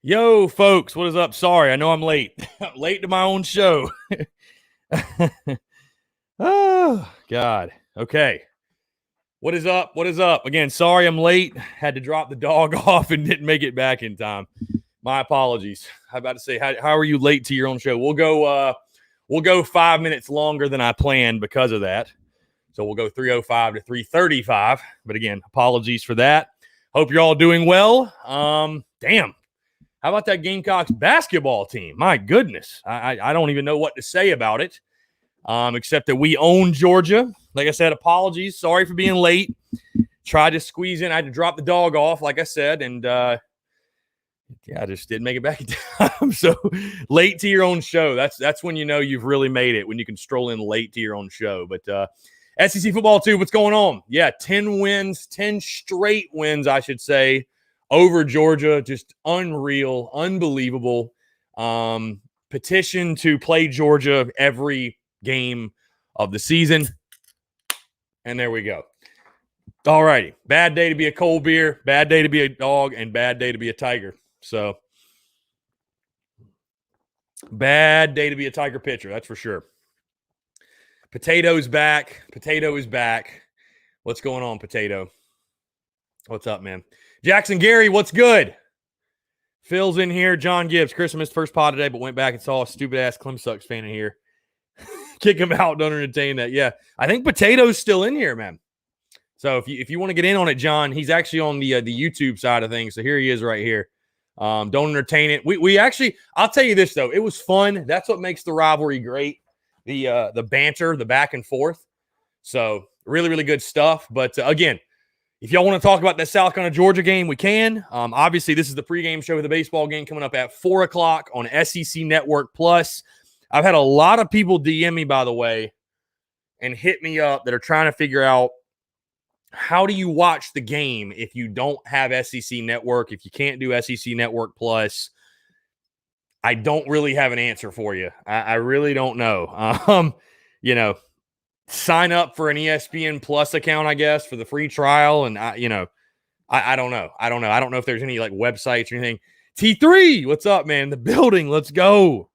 Yo, folks, what is up? Sorry, I know I'm late. I'm late to my own show. Oh, God. Okay. What is up? What is up? Again, sorry I'm late. Had to drop the dog off and didn't make it back in time. My apologies. I'm about to say, how are you late to your own show? We'll go 5 minutes longer than I planned because of that. So we'll go 3:05 to 3:35. But again, apologies for that. Hope you're all doing well. Damn. How about that Gamecocks basketball team? My goodness. I don't even know what to say about it, except that we own Georgia. Like I said, apologies. Sorry for being late. Tried to squeeze in. I had to drop the dog off, like I said, and I just didn't make it back in time. So late to your own show. That's when you know you've really made it, when you can stroll in late to your own show. But SEC football too, what's going on? Yeah, 10 wins, 10 straight wins, I should say, over Georgia. Just unreal, unbelievable. Petition to play Georgia every game of the season. And there we go. All righty. Bad day to be a cold beer, bad day to be a dog, and bad day to be a tiger. So, bad day to be a Tiger pitcher, that's for sure. Potato's back. Potato is back. What's going on, Potato? What's up, man? Jackson Gary, what's good? Phil's in here. John Gibbs. Chris missed first pod today, but went back and saw a stupid-ass Clemson fan in here. Kick him out. Don't entertain that. Yeah, I think Potato's still in here, man. So if you want to get in on it, John, he's actually on the YouTube side of things. So here he is right here. Don't entertain it. We actually, I'll tell you this, though. It was fun. That's what makes the rivalry great. The banter, the back and forth. So really, really good stuff. But again, if y'all want to talk about that South Carolina Georgia game, we can. Obviously, this is the pregame show for the baseball game coming up at 4 o'clock on SEC Network Plus. I've had a lot of people DM me, by the way, and hit me up that are trying to figure out, how do you watch the game if you don't have SEC Network, if you can't do SEC Network Plus? I don't really have an answer for you. I really don't know. Sign up for an ESPN Plus account, I guess, for the free trial. And, I don't know. I don't know. I don't know if there's any, like, websites or anything. T3, what's up, man? The building, let's go.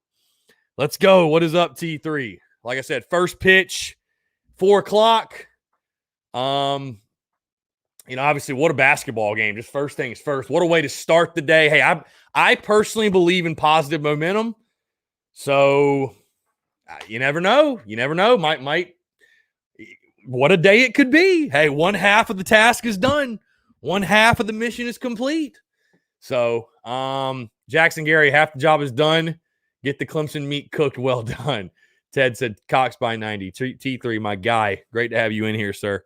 Let's go. What is up, T3? Like I said, first pitch, 4 o'clock. Obviously, what a basketball game. Just first things first. What a way to start the day. Hey, I personally believe in positive momentum. So, you never know. You never know. Might. What a day it could be. Hey, one half of the task is done. One half of the mission is complete. So, Jackson Gary, half the job is done. Get the Clemson meat cooked. Well done. Ted said, Cox by 90. T3, my guy. Great to have you in here, sir.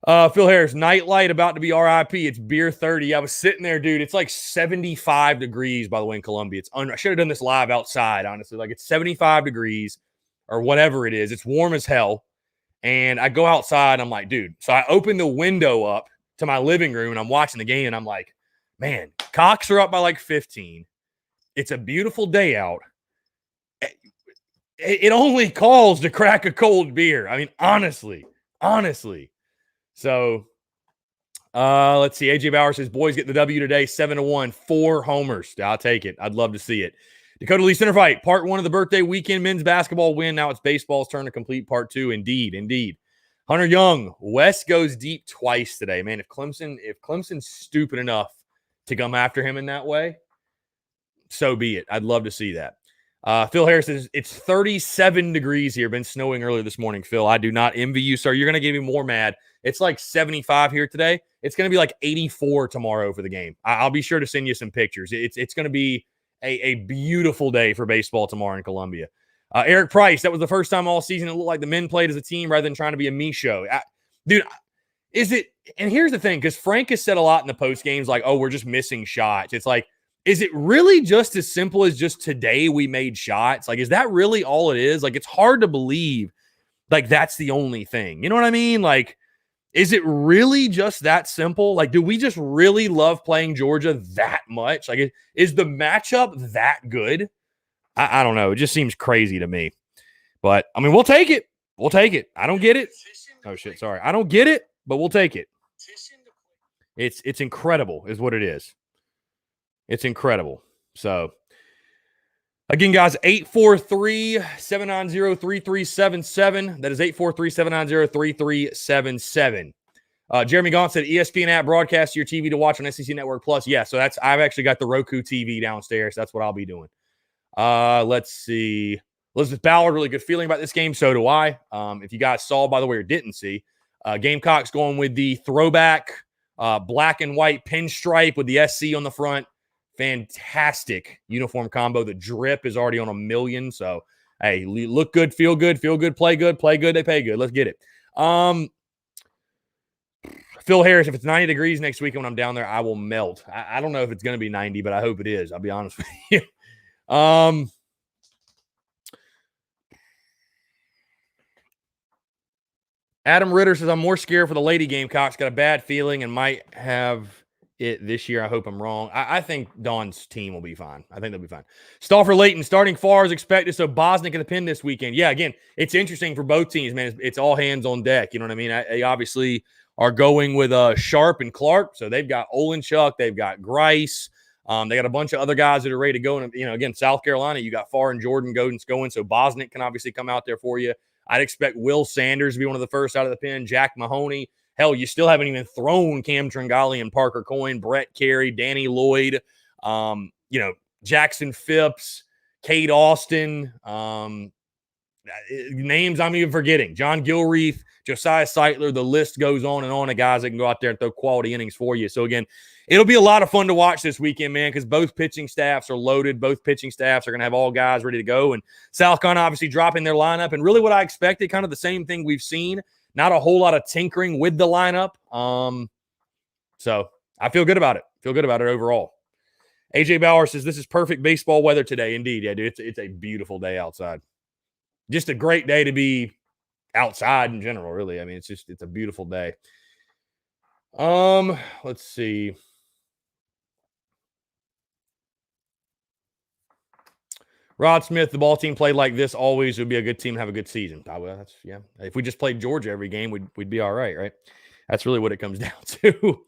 Phil Harris, nightlight about to be RIP. It's beer 30. I was sitting there, dude. It's like 75 degrees, by the way, in Columbia. I should have done this live outside, honestly. Like, it's 75 degrees or whatever it is. It's warm as hell. And I go outside. I'm like, dude. So I open the window up to my living room, and I'm watching the game, and I'm like, man, Cox are up by like 15. It's a beautiful day out. It only calls to crack a cold beer. I mean, honestly. So, let's see. AJ Bauer says, boys get the W today, 7-1, 4 homers. I'll take it. I'd love to see it. Dakota Lee Center Fight, part 1 of the birthday weekend men's basketball win. Now it's baseball's turn to complete part 2. Indeed. Hunter Young, West goes deep twice today. Man, if Clemson's stupid enough to come after him in that way, so be it. I'd love to see that. Phil Harris says, it's 37 degrees here. Been snowing earlier this morning, Phil. I do not envy you, sir. You're going to get me more mad. It's like 75 here today. It's going to be like 84 tomorrow for the game. I'll be sure to send you some pictures. It's going to be a beautiful day for baseball tomorrow in Columbia. Eric Price, that was the first time all season it looked like the men played as a team rather than trying to be a me show. Dude, is it – and here's the thing, because Frank has said a lot in the post games like, oh, we're just missing shots. It's like, is it really just as simple as just today we made shots? Like, is that really all it is? Like, it's hard to believe, like, that's the only thing. You know what I mean? Like, is it really just that simple? Like, do we just really love playing Georgia that much? Like, is the matchup that good? I don't know. It just seems crazy to me. But, I mean, we'll take it. I don't get it. Oh, shit, sorry. I don't get it, but we'll take it. It's incredible is what it is. It's incredible. So, again, guys, 843-790-3377. That is 843-790-3377. Jeremy Gaunt said ESPN app broadcast to your TV to watch on SEC Network Plus. Yeah, so I've actually got the Roku TV downstairs. That's what I'll be doing. Let's see. Elizabeth Ballard, really good feeling about this game. So do I. If you guys saw, by the way, or didn't see, Gamecocks going with the throwback black and white pinstripe with the SC on the front. Fantastic uniform combo. The drip is already on 1 million. So, hey, look good, feel good, play good, they pay good. Let's get it. Phil Harris, if it's 90 degrees next week when I'm down there, I will melt. I don't know if it's going to be 90, but I hope it is. I'll be honest with you. Adam Ritter says, I'm more scared for the Lady Gamecocks. Got a bad feeling and might have it this year. I hope I'm wrong. I think Dawn's team will be fine. I think they'll be fine. Stauffer Layton starting far as expected, so Bosnick in the pin this weekend. Yeah, again, it's interesting for both teams, man. It's all hands on deck. You know what I mean? They obviously are going with Sharp and Clark, so they've got Olenchuk, they've got Grice. They got a bunch of other guys that are ready to go. And, again, South Carolina, you got Farr and Jordan going, so Bosnick can obviously come out there for you. I'd expect Will Sanders to be one of the first out of the pen, Jack Mahoney. Hell, you still haven't even thrown Cam Tringali and Parker Coyne, Brett Carey, Danny Lloyd, Jackson Phipps, Cade Austin, names I'm even forgetting. John Gilreath, Josiah Seitler, the list goes on and on of guys that can go out there and throw quality innings for you. So, again, it'll be a lot of fun to watch this weekend, man, because both pitching staffs are loaded. Both pitching staffs are going to have all guys ready to go. And South Carolina obviously dropping their lineup. And really what I expected, kind of the same thing we've seen. Not a whole lot of tinkering with the lineup. So I feel good about it. Overall. AJ Bauer says, this is perfect baseball weather today. Indeed. Yeah, dude, it's a beautiful day outside. Just a great day to be outside in general, really. I mean, it's a beautiful day. Let's see. Rod Smith, the ball team played like this always would be a good team, have a good season. Well, yeah. If we just played Georgia every game, we'd be all right? That's really what it comes down to.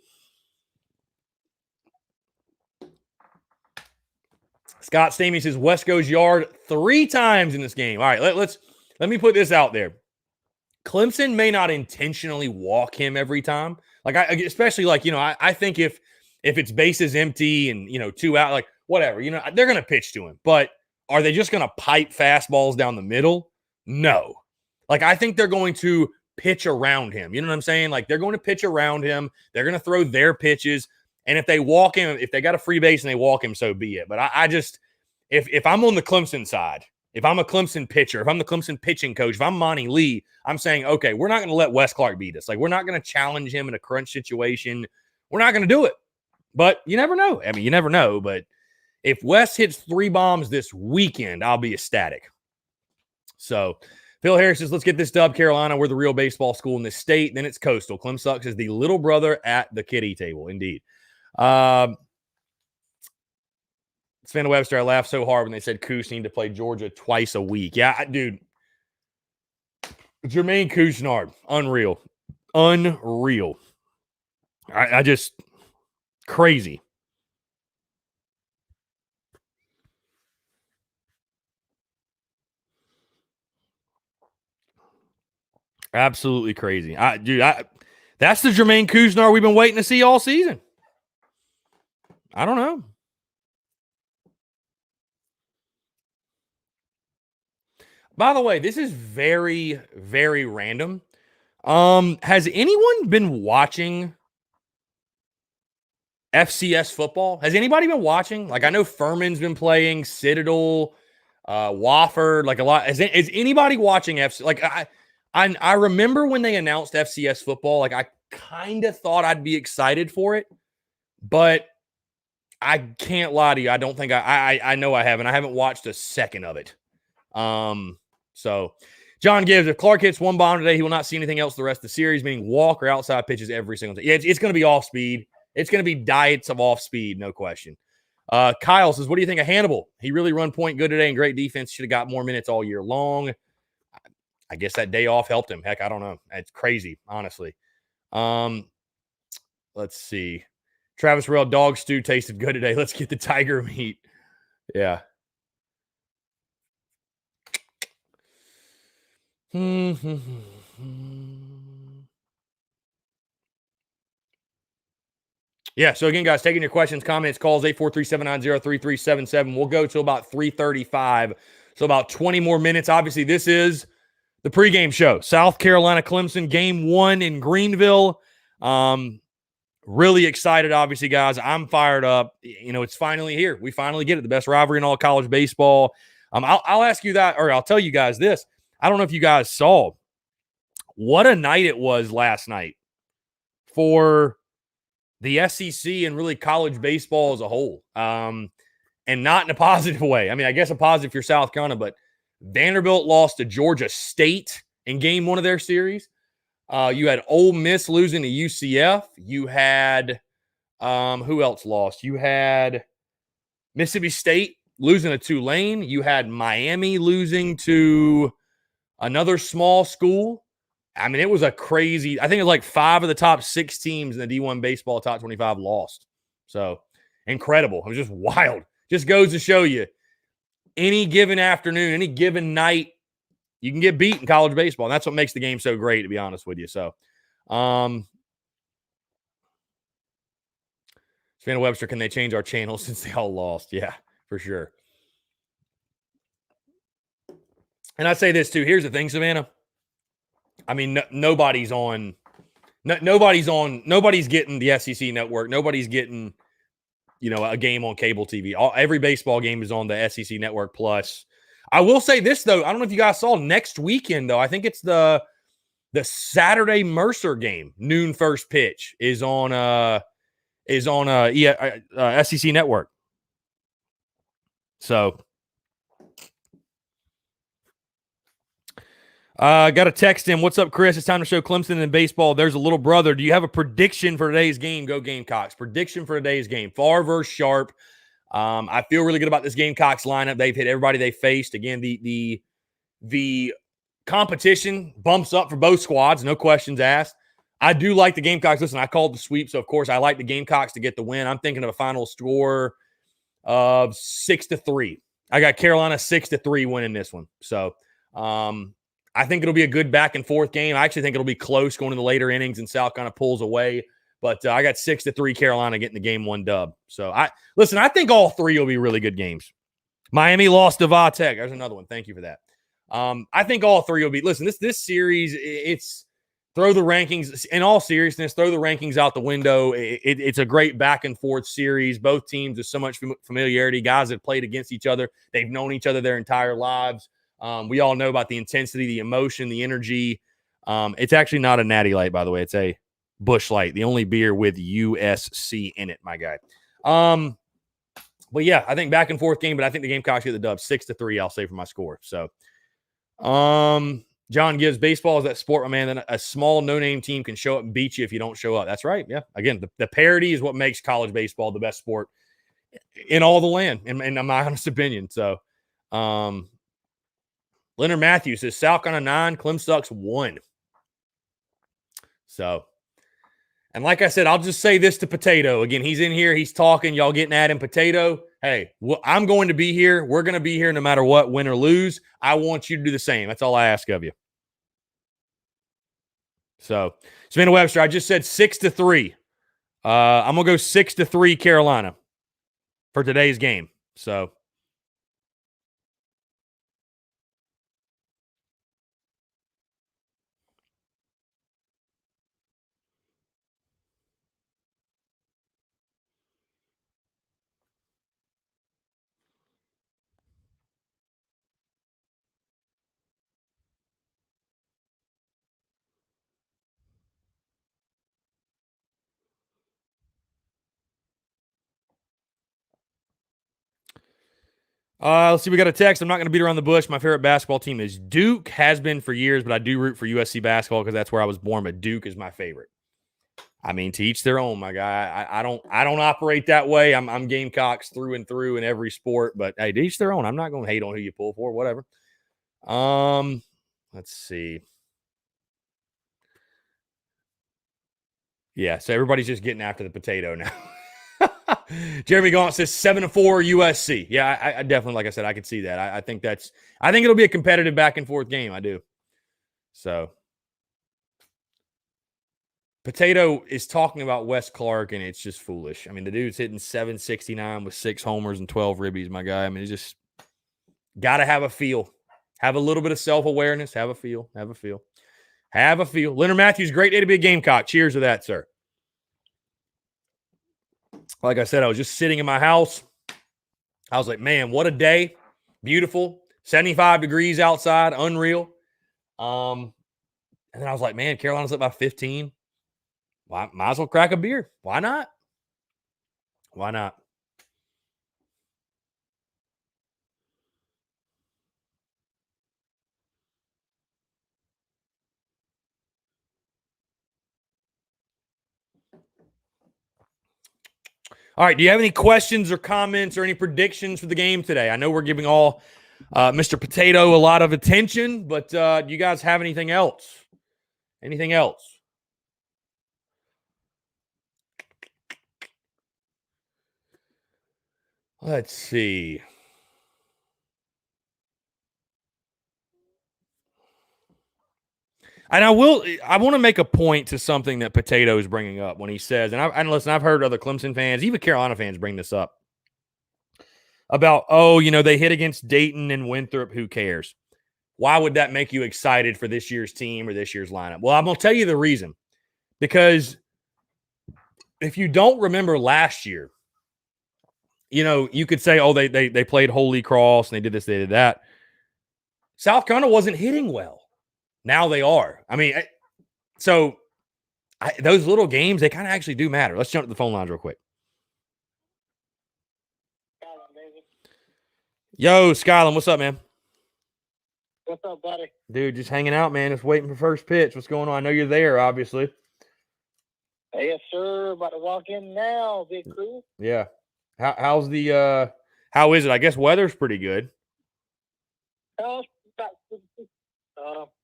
Scott Stamey says West goes yard 3 times in this game. All right, let me put this out there. Clemson may not intentionally walk him every time. I think if it's bases empty and 2 out, like whatever, they're going to pitch to him. But are they just going to pipe fastballs down the middle? No. I think they're going to pitch around him. You know what I'm saying? They're going to pitch around him. They're going to throw their pitches. And if they walk him, if they got a free base and they walk him, so be it. But I just, if I'm on the Clemson side, if I'm a Clemson pitcher, if I'm the Clemson pitching coach, if I'm Monty Lee, I'm saying, okay, we're not going to let Wes Clark beat us. We're not going to challenge him in a crunch situation. We're not going to do it. But you never know. I mean, you never know. But if Wes hits 3 bombs this weekend, I'll be ecstatic. So Phil Harris says, let's get this dub, Carolina. We're the real baseball school in this state. Then it's Coastal. Clem Sucks is the little brother at the kiddie table. Indeed. Savannah Webster, I laughed so hard when they said Coos need to play Georgia twice a week. Yeah, dude. Jermaine Couisnard, unreal. I just, crazy. Absolutely crazy. That's the Jermaine Couisnard we've been waiting to see all season. I don't know. By the way, this is very, very random. Has anyone been watching FCS football? Has anybody been watching? I know Furman's been playing, Citadel, Wofford, a lot. Is anybody watching FCS? I remember when they announced FCS football, I kind of thought I'd be excited for it, but I can't lie to you. I don't think I know I haven't. I haven't watched a second of it. So John Gibbs, if Clark hits 1 bomb today, he will not see anything else the rest of the series, meaning walk or outside pitches every single day. Yeah, it's going to be off speed. It's going to be diets of off speed, no question. Kyle says, what do you think of Hannibal? He really run point good today and great defense. Should have got more minutes all year long. I guess that day off helped him. Heck, I don't know. It's crazy, honestly. Let's see. Travis Rell, dog stew tasted good today. Let's get the tiger meat. Yeah. Yeah, so again, guys, taking your questions, comments, calls, 843-790-3377. We'll go to about 3:35, so about 20 more minutes. Obviously, this is the pregame show. South Carolina, Clemson, game 1 in Greenville. Really excited, obviously, guys. I'm fired up. You know, it's finally here. We finally get it. The best rivalry in all college baseball. I'll ask you that, or I'll tell you guys this. I don't know if you guys saw what a night it was last night for the SEC and really college baseball as a whole. And not in a positive way. I mean, I guess a positive if you're South Carolina, but Vanderbilt lost to Georgia State in game 1 of their series. You had Ole Miss losing to UCF. You had who else lost? You had Mississippi State losing to Tulane. You had Miami losing to another small school. I mean, it was a crazy. I think it was like 5 of the top 6 teams in the D1 baseball top 25 lost. So incredible. It was just wild. Just goes to show you any given afternoon, any given night, you can get beat in college baseball. And that's what makes the game so great, to be honest with you. So, Savannah Webster, can they change our channel since they all lost? Yeah, for sure. And I say this too. Here's the thing, Savannah. I mean, nobody's getting the SEC network. Nobody's getting, a game on cable TV. Every baseball game is on the SEC network plus. I will say this, though. I don't know if you guys saw next weekend, though. I think it's the Saturday Mercer game, noon first pitch, is on SEC network. So, got to text him. What's up, Chris? It's time to show Clemson in baseball. There's a little brother. Do you have a prediction for today's game? Go Gamecocks. Prediction for today's game. Farr versus Sharp. I feel really good about this Gamecocks lineup. They've hit everybody they faced. Again, the competition bumps up for both squads. No questions asked. I do like the Gamecocks. Listen, I called the sweep, so of course I like the Gamecocks to get the win. I'm thinking of a final score of 6-3. I got Carolina 6-3 winning this one. So, I think it'll be a good back and forth game. I actually think it'll be close going to the later innings and South kind of pulls away. But I got 6-3 Carolina getting the game 1 dub. So I think all 3 will be really good games. Miami lost to Va Tech. There's another one. Thank you for that. I think all 3 will be. Listen, this series, it's throw the rankings. In all seriousness, throw the rankings out the window. It's a great back and forth series. Both teams with so much familiarity. Guys that played against each other. They've known each other their entire lives. We all know about the intensity, the emotion, the energy. It's actually not a Natty Light, by the way. It's a Busch Light, the only beer with USC in it, my guy. But yeah, I think back and forth game, but I think the Gamecocks get the dub 6-3. I'll say for my score. So, John Gibbs, baseball is that sport, my man. Then a small no-name team can show up and beat you if you don't show up. That's right. Yeah. Again, the parity is what makes college baseball the best sport in all the land, in my honest opinion. So, Leonard Matthews says South Carolina 9, Clemson 1. So, and like I said, I'll just say this to Potato. Again, he's in here. He's talking. Y'all getting at him. Potato, hey, I'm going to be here. We're going to be here no matter what, win or lose. I want you to do the same. That's all I ask of you. So, Savannah Webster, I just said 6-3. I'm going to go 6-3 Carolina for today's game. So, let's see. We got a text. I'm not going to beat around the bush. My favorite basketball team is Duke. Has been for years, but I do root for USC basketball because that's where I was born. But Duke is my favorite. I mean, to each their own, my guy. I don't operate that way. I'm Gamecocks through and through in every sport. But hey, to each their own. I'm not going to hate on who you pull for. Whatever. Let's see. Yeah, so everybody's just getting after the Potato now. Jeremy Gaunt says 7-4 USC. Yeah, I definitely, like I said, I could see that. I think it'll be a competitive back and forth game. I do. So Potato is talking about Wes Clark, and it's just foolish. I mean, the dude's hitting 769 with 6 homers and 12 ribbies, my guy. I mean, it's just got to have a feel. Have a little bit of self-awareness. Have a feel. Leonard Matthews, great day to be a Gamecock. Cheers to that, sir. Like I said, I was just sitting in my house. I was like, man, what a day. Beautiful. 75 degrees outside. Unreal. And then I was like, man, Carolina's up by 15. Might as well crack a beer. Why not? All right. Do you have any questions or comments or any predictions for the game today? I know we're giving all Mr. Potato a lot of attention, but do you guys have anything else? Anything else? Let's see. And I want to make a point to something that Potato is bringing up when he says, and listen, I've heard other Clemson fans, even Carolina fans bring this up about, they hit against Dayton and Winthrop. Who cares? Why would that make you excited for this year's team or this year's lineup? Well, I'm going to tell you the reason. Because if you don't remember last year, you could say, they played Holy Cross and they did this, they did that. South Carolina wasn't hitting well. Now they are. I mean, those little games, they kind of actually do matter. Let's jump to the phone lines real quick. Yo, Skyland, what's up, man? What's up, buddy? Dude, just hanging out, man. Just waiting for first pitch. What's going on? I know you're there, obviously. Yes, sir. About to walk in now, big crew. Yeah. How is it? I guess weather's pretty good.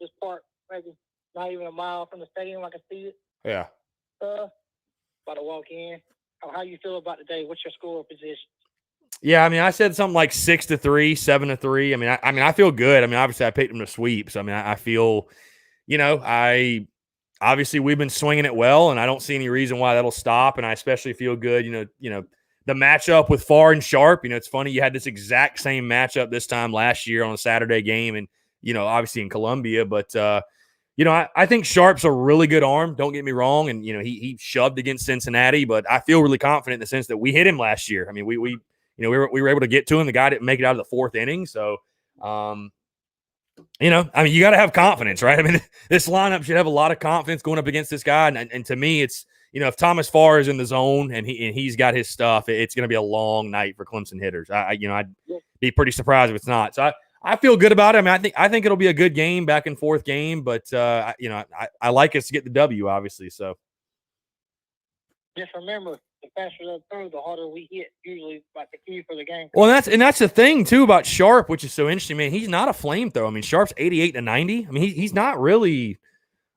This part, maybe not even a mile from the stadium. I can see it. Yeah. About to walk in. How you feel about today? What's your score position? Yeah, I mean, I said something like 6-3, 7-3. I mean, I feel good. I mean, obviously, I picked them to sweep. So, I mean, I feel, obviously we've been swinging it well, and I don't see any reason why that'll stop. And I especially feel good, the matchup with Farr and Sharp. It's funny you had this exact same matchup this time last year on a Saturday game, and obviously in Columbia. But I think Sharp's a really good arm. Don't get me wrong, and he shoved against Cincinnati, but I feel really confident in the sense that we hit him last year. I mean, we were able to get to him. The guy didn't make it out of the fourth inning. So, you got to have confidence, right? I mean, this lineup should have a lot of confidence going up against this guy. And to me, it's, if Thomas Farr is in the zone and he's got his stuff, it's going to be a long night for Clemson hitters. I'd be pretty surprised if it's not. So I feel good about it. I mean, I think it'll be a good game, back and forth game, but I like us to get the W, obviously. So just remember, the faster they throw, the harder we hit. Usually, like the key for the game. Well, that's the thing too about Sharp, which is so interesting, man. He's not a flamethrower. I mean, Sharp's 88-90. I mean, he's not really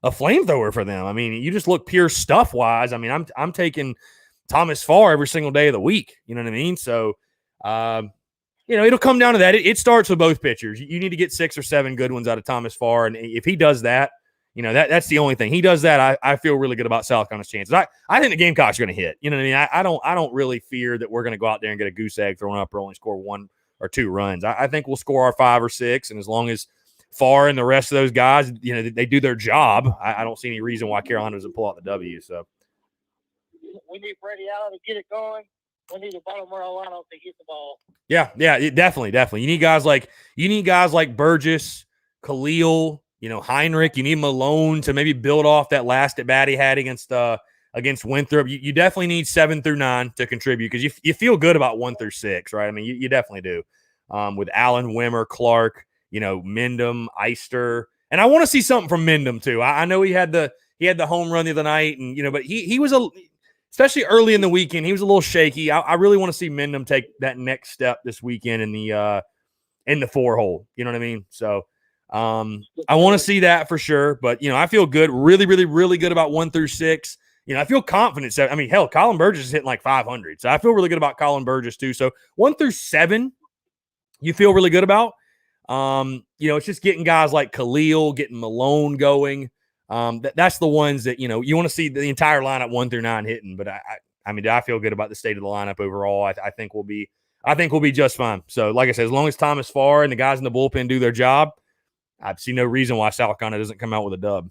a flamethrower for them. I mean, you just look pure stuff wise. I mean, I'm taking Thomas Farr every single day of the week. You know what I mean? So, it'll come down to that. It starts with both pitchers. You need to get 6 or 7 good ones out of Thomas Farr, and if he does that, that's the only thing. He does that, I feel really good about South Carolina's chances. I think the Gamecocks are going to hit. You know what I mean? I don't really fear that we're going to go out there and get a goose egg thrown up or only score 1 or 2 runs. I think we'll score our 5 or 6, and as long as Farr and the rest of those guys, they do their job, I don't see any reason why Carolina doesn't pull out the W. So we need Brady Allen to get it going. We need a Baltimore lineup to hit the ball. Yeah, definitely. You need guys like Burgess, Khalil, Heinrich. You need Malone to maybe build off that last at bat he had against Winthrop. You definitely need 7 through 9 to contribute because you feel good about 1 through 6, right? I mean, you definitely do. With Allen, Wimmer, Clark, Mendham, Eister, and I want to see something from Mendham too. I know he had the home run the other night, and but he was especially early in the weekend, he was a little shaky. I really want to see Mendham take that next step this weekend in the 4-hole. You know what I mean? So I want to see that for sure. But I feel good, really, really, really good about 1 through 6. I feel confident. I mean, hell, Colin Burgess is hitting like 500. So I feel really good about Colin Burgess too. So 1 through 7, you feel really good about. It's just getting guys like Khalil, getting Malone going. That's the ones that, you want to see the entire lineup 1 through 9 hitting. But I feel good about the state of the lineup overall. I think we'll be just fine. So, like I said, as long as Thomas Farr and the guys in the bullpen do their job, I see no reason why South Carolina doesn't come out with a dub.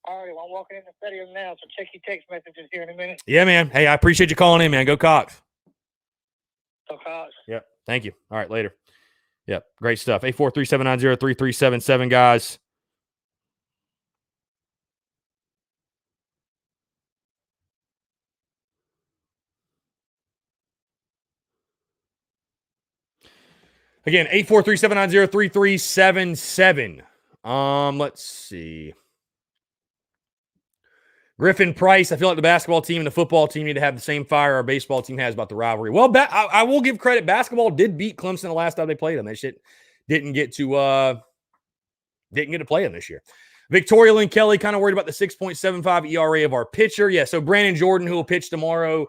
All right, well, I'm walking in the stadium now, so check your text messages here in a minute. Yeah, man. Hey, I appreciate you calling in, man. Go Cox. Go Cox. Yep. Thank you. All right, later. Yep. Great stuff. 843-790-3377, guys. Again, 843-790-3377. Let's see. Griffin Price, I feel like the basketball team and the football team need to have the same fire our baseball team has about the rivalry. Well, I will give credit. Basketball did beat Clemson the last time they played them. They didn't get to play them this year. Victoria Lynn Kelly, kind of worried about the 6.75 ERA of our pitcher. Yeah, so Brandon Jordan, who will pitch tomorrow,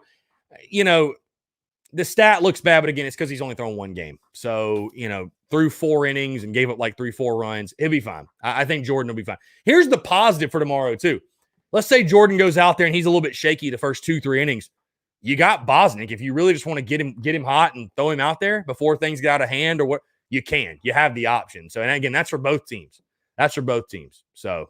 the stat looks bad, but again, it's because he's only thrown 1 game. So, threw 4 innings and gave up like 3-4 runs. He'll be fine. I think Jordan will be fine. Here's the positive for tomorrow, too. Let's say Jordan goes out there and he's a little bit shaky the first 2-3 innings. You got Bosnick. If you really just want to get him hot and throw him out there before things get out of hand or what, you can. You have the option. So, and again, that's for both teams. So,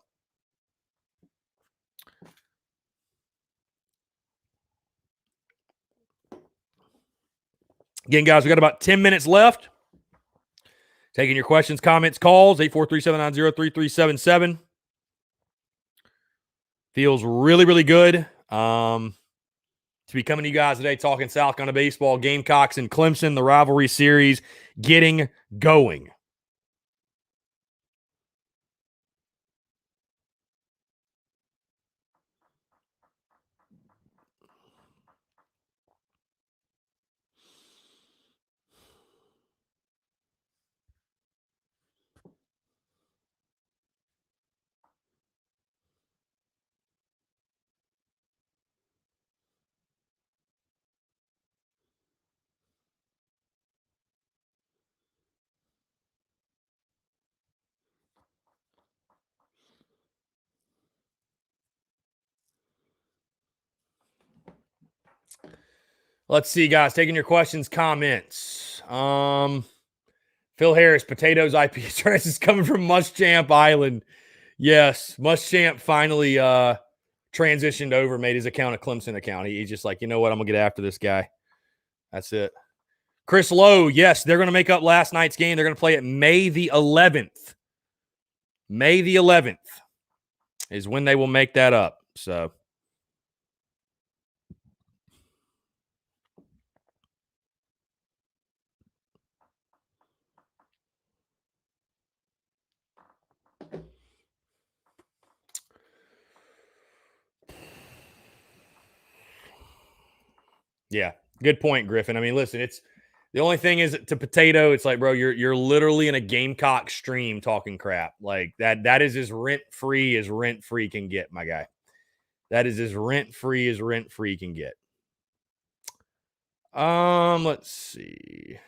again, guys, we got about 10 minutes left. Taking your questions, comments, calls, 843-790-3377. Feels really, really good to be coming to you guys today talking South Carolina baseball, Gamecocks and Clemson, the rivalry series getting going. Let's see, guys. Taking your questions, comments. Phil Harris, Potatoes IP address is coming from Muschamp Island. Yes, Muschamp finally transitioned over, made his account a Clemson account. He's just like, you know what? I'm going to get after this guy. That's it. Chris Lowe, yes, they're going to make up last night's game. They're going to play it May the 11th. May the 11th is when they will make that up. So, yeah, good point, Griffin. I mean, listen, it's the only thing is to Potato, it's like, bro, you're literally in a Gamecock stream talking crap. Like that is as rent-free can get, my guy. That is as rent-free can get. Let's see.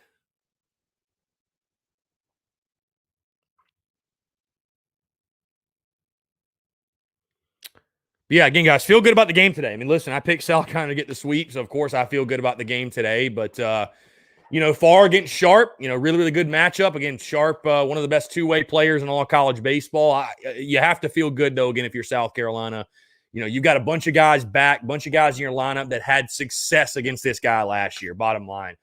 Yeah, again, guys, feel good about the game today. I mean, listen, I picked South Carolina to get the sweep, so of course I feel good about the game today. But Farr against Sharp, really, really good matchup. Again, Sharp, one of the best two-way players in all college baseball. You have to feel good, though, again, if you're South Carolina. You've got a bunch of guys back, bunch of guys in your lineup that had success against this guy last year, bottom line.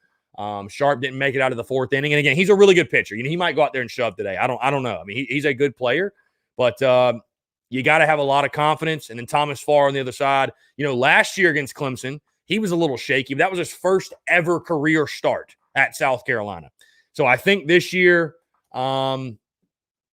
Sharp didn't make it out of the 4th inning. And again, he's a really good pitcher. He might go out there and shove today. I don't know. I mean, he's a good player, but you got to have a lot of confidence. And then Thomas Farr on the other side. Last year against Clemson, he was a little shaky, but that was his first ever career start at South Carolina. So I think this year, knowing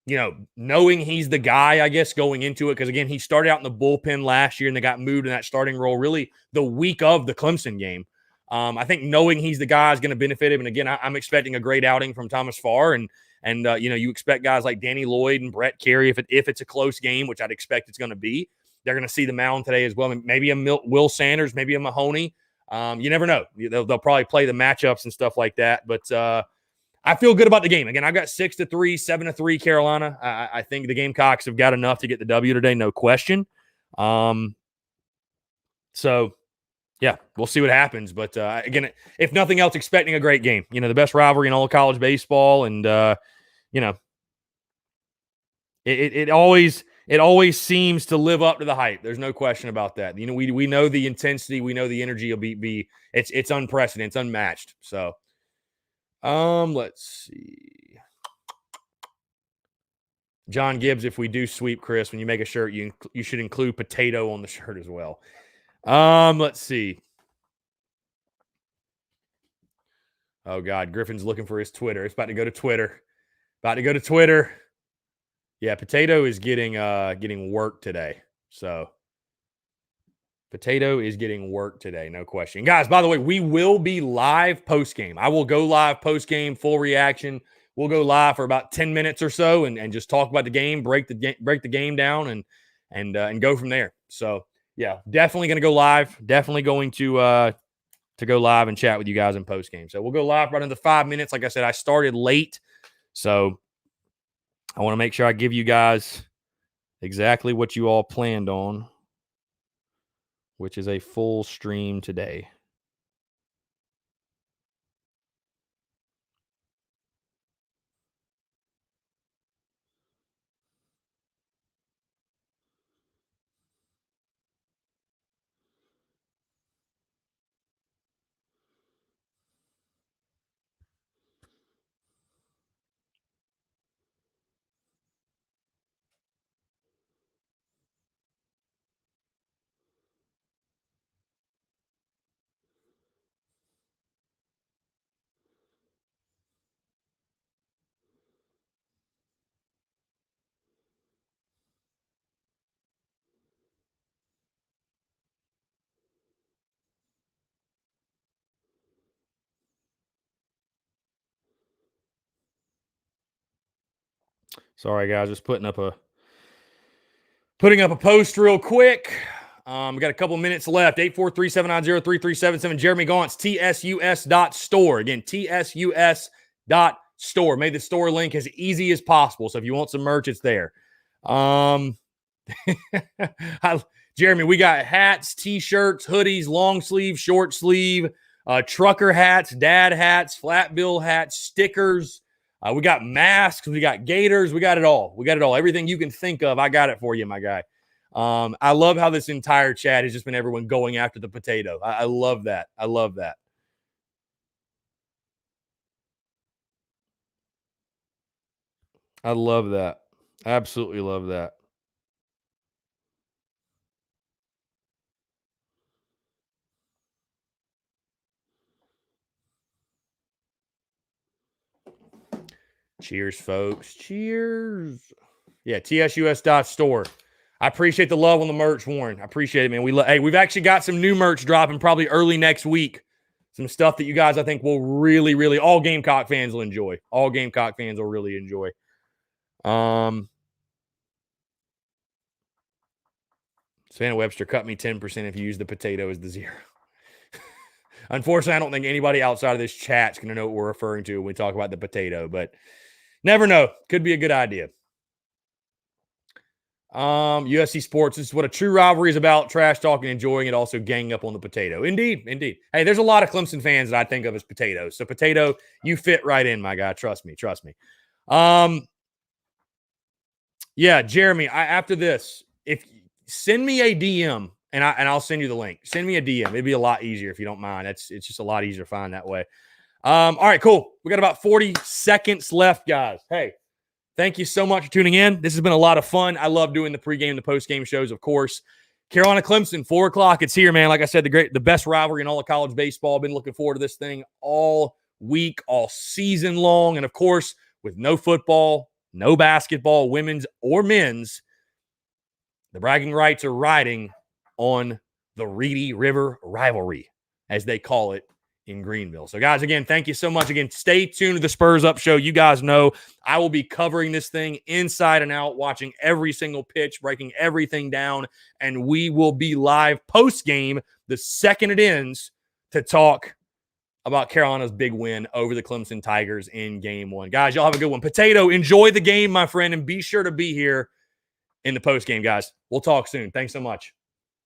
he's the guy, I guess, going into it, because, again, he started out in the bullpen last year and they got moved in that starting role really the week of the Clemson game. I think knowing he's the guy is going to benefit him. And, again, I'm expecting a great outing from Thomas Farr. And you expect guys like Danny Lloyd and Brett Carey, if it's a close game, which I'd expect it's going to be. they're going to see the mound today as well. Maybe a Will Sanders, maybe a Mahoney. You never know. They'll probably play the matchups and stuff like that. But I feel good about the game. Again, I've got 6-3, 7-3 Carolina. I think the Gamecocks have got enough to get the W today, no question. So, yeah, we'll see what happens. But, again, if nothing else, expecting a great game. The best rivalry in all of college baseball. And, it always seems to live up to the hype. There's no question about that. We know the intensity. We know the energy will be it's unprecedented. It's unmatched. So, let's see. John Gibbs, if we do sweep, Chris, when you make a shirt, you should include potato on the shirt as well. Let's see. Oh, God. Griffin's looking for his Twitter. It's about to go to Twitter. Yeah, Potato is getting work today. So, Potato is getting work today, no question. Guys, by the way, we will be live post-game. I will go live post-game, full reaction. We'll go live for about 10 minutes or so and just talk about the game, break the game down, and go from there. So, yeah, definitely going to go live. Definitely going to go live and chat with you guys in post-game. So, we'll go live right into 5 minutes. Like I said, I started late, so I want to make sure I give you guys exactly what you all planned on, which is a full stream today. Sorry, guys, just putting up a post real quick. We got a couple minutes left. 843-790-3377. Jeremy Gauntz, tsus.store. Again, tsus.store. Made the store link as easy as possible. So if you want some merch, it's there. Jeremy, we got hats, T-shirts, hoodies, long sleeve, short sleeve, trucker hats, dad hats, flat bill hats, stickers. We got masks. We got gators. We got it all. Everything you can think of, I got it for you, my guy. I love how this entire chat has just been everyone going after the potato. I love that. I love that. I love that. Absolutely love that. Cheers, folks. Cheers. Yeah, tsus.store. I appreciate the love on the merch, Warren. I appreciate it, man. We've actually got some new merch dropping probably early next week. Some stuff that you guys, I think, will really, really, all Gamecock fans will enjoy. All Gamecock fans will really enjoy. Savannah Webster, cut me 10% if you use the potato as the 0. Unfortunately, I don't think anybody outside of this chat's going to know what we're referring to when we talk about the potato, but never know. Could be a good idea. USC Sports, this is what a true rivalry is about. Trash talking, enjoying it, also ganging up on the potato. Indeed. Hey, there's a lot of Clemson fans that I think of as potatoes. So, potato, you fit right in, my guy. Trust me. Yeah, Jeremy, after this, send me a DM and I'll send you the link. Send me a DM. It'd be a lot easier if you don't mind. It's just a lot easier to find that way. All right, cool. We got about 40 seconds left, guys. Hey, thank you so much for tuning in. This has been a lot of fun. I love doing the pregame, the postgame shows, of course. Carolina Clemson, 4 o'clock. It's here, man. Like I said, the best rivalry in all of college baseball. Been looking forward to this thing all week, all season long. And, of course, with no football, no basketball, women's or men's, the bragging rights are riding on the Reedy River rivalry, as they call it in Greenville. So, guys, again, thank you so much. Again, stay tuned to the Spurs Up Show. You guys know I will be covering this thing inside and out, watching every single pitch, breaking everything down, and we will be live post-game the second it ends to talk about Carolina's big win over the Clemson Tigers in Game 1. Guys, y'all have a good one. Potato, enjoy the game, my friend, and be sure to be here in the post-game, guys. We'll talk soon. Thanks so much.